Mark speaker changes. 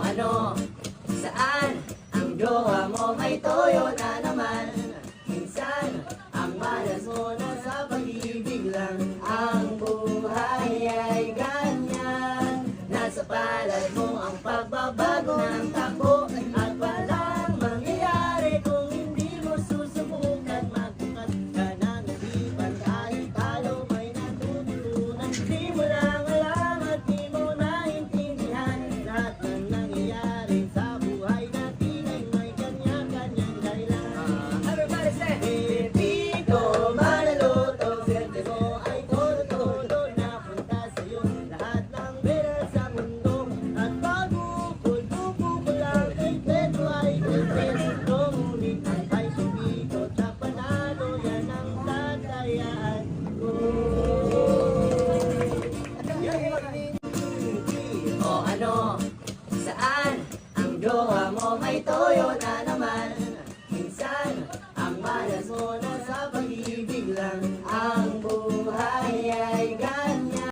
Speaker 1: ano, saan ang jowa mo may toyo na naman? Minsan, ang malas mo na sa pag-ibig lang. Ang buhay ay ganyan, nasa palad mo ang pagbabago ng takbo. At walang mangyayari kung hindi mo susubukan. Magbukas ka ng isipan kahit talo may natutunan. Di mo lang alam at di mo naintindihan. Lahat ng nangyayari sa buhay natin ay may kanya-kanyang dahilan. Everybody say, hindi ko maluluto. Swerte mo ay todo-todo. Napunta sa'yo lahat ng pera sa mundo. At pagkukul-bukul lang kay Pedro ay kwento. Ngunit ay sumikot sa panalo. Yan ang tatayaan ko. O ano, saan ang jowa mo may toyo na naman? Minsan, ang malas mo na sa pag-ibig lang.